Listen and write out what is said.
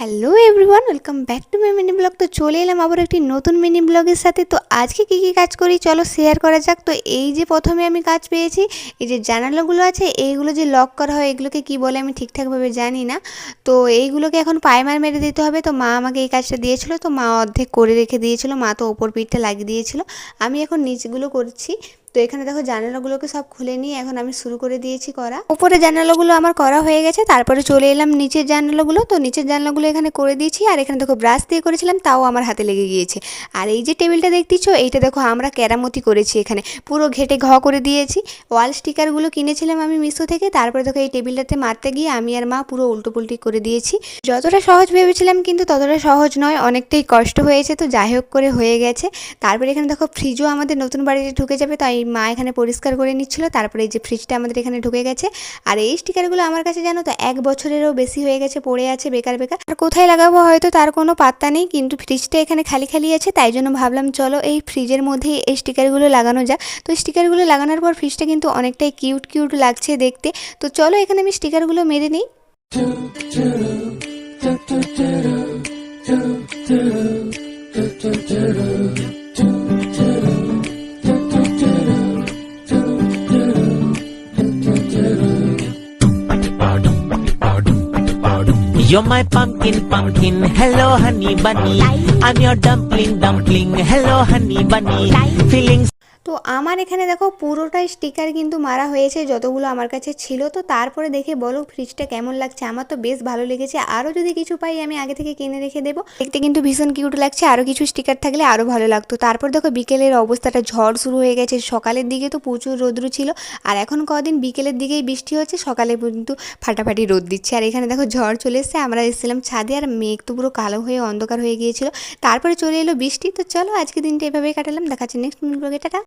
Hello everyone, welcome back to my mini blog. তো চলে এলাম আবার একটি নতুন মিনি ব্লগের সাথে। তো আজকে কী কী কাজ করি চলো শেয়ার করা যাক। তো এই যে প্রথমে আমি কাজ পেয়েছি, এই যে জানালাগুলো আছে এইগুলো যে লক করা হয় এগুলোকে কি বলে আমি ঠিকঠাকভাবে জানি না। তো এইগুলোকে এখন প্রাইমার মেরে দিতে হবে। তো মা আমাকে এই কাজটা দিয়েছিল, তো মা অর্ধেক করে রেখে দিয়েছিল, মা তো ওপর পিঠটা লাগিয়ে দিয়েছিল, আমি এখন নিচগুলো করছি। তো এখানে দেখো জানালাগুলোকে সব খুলে নিয়ে এখন আমি শুরু করে দিয়েছি করা। উপরে জানালাগুলো আমার করা হয়ে গেছে, তারপরে চলে এলাম নিচের জানালাগুলো। তো নিচের জানালাগুলো এখানে করে দিয়েছি, আর এখানে দেখো ব্রাশ দিয়ে করেছিলাম তাও আমার হাতে লেগে গিয়েছে। আর এই যে টেবিলটা দেখতেছ এইটা দেখো আমরা কেরামতি করেছি, এখানে পুরো ঘেটে করে দিয়েছি। ওয়াল স্টিকারগুলো কিনেছিলাম আমি মিশো থেকে, তারপরে দেখো এই টেবিলটাতে মারতে গিয়ে আমি আর মা পুরো উল্টোপুল্টি করে দিয়েছি। যতটা সহজ ভেবেছিলাম কিন্তু ততটা সহজ নয়, অনেকটাই কষ্ট হয়েছে। তো যাই হোক করে হয়ে গেছে। তারপরে এখানে দেখো ফ্রিজও আমাদের নতুন বাড়িতে ঢুকে যাবে, তাই মা এখানে পরিষ্কার করে নিচ্ছিল। তারপরে এই যে ফ্রিজটা আমাদের এখানে ঢুকে গেছে। আর এই স্টিকারগুলো আমার কাছে জানো তো 1 বছরেরও বেশি হয়ে গেছে, পড়ে আছে বেকার বেকার। আর কোথায় লাগাবো হয়তো তার কোনো পাত্তা নেই, কিন্তু ফ্রিজটা এখানে খালি খালি আছে, তাই জন্য ভাবলাম চলো এই ফ্রিজের মধ্যেই এই স্টিকারগুলো লাগানো যাক। তো স্টিকারগুলো লাগানোর পর ফ্রিজটা কিন্তু অনেকটাই কিউট কিউট লাগছে দেখতে। তো চলো এখানে আমি স্টিকারগুলো মেরে নিই। You're my pumpkin, pumpkin. Hello, honey bunny. I'm your dumpling, dumpling. Hello, honey bunny. Feeling তো আমার এখানে দেখো পুরোটাই স্টিকার কিন্তু মারা হয়েছে যতগুলো আমার কাছে ছিল। তো তারপরে দেখে বলো ফ্রিজটা কেমন লাগছে। আমার তো বেশ ভালো লেগেছে, আরও যদি কিছু পাই আমি আগে থেকে কিনে রেখে দেবো। দেখতে কিন্তু ভীষণ কিউট লাগছে, আরও কিছু স্টিকার থাকলে আরও ভালো লাগতো। তারপর দেখো বিকেলের অবস্থাটা ঝড় শুরু হয়ে গেছে। সকালের দিকে তো প্রচুর রোদ্র ছিল, আর এখন কদিন বিকেলের দিকেই বৃষ্টি হচ্ছে, সকালে কিন্তু ফাটাফাটি রোদ দিচ্ছে। আর এখানে দেখো ঝড় চলে এসছে, আমরা এসেছিলাম ছাদে, আর মেঘ তো পুরো কালো হয়ে অন্ধকার হয়ে গিয়েছিল। তারপরে চলে এলো বৃষ্টি। তো চলো আজকে দিনটা এভাবেই কাটালাম, দেখাচ্ছি নেক্সট ব্লগে, টাটা।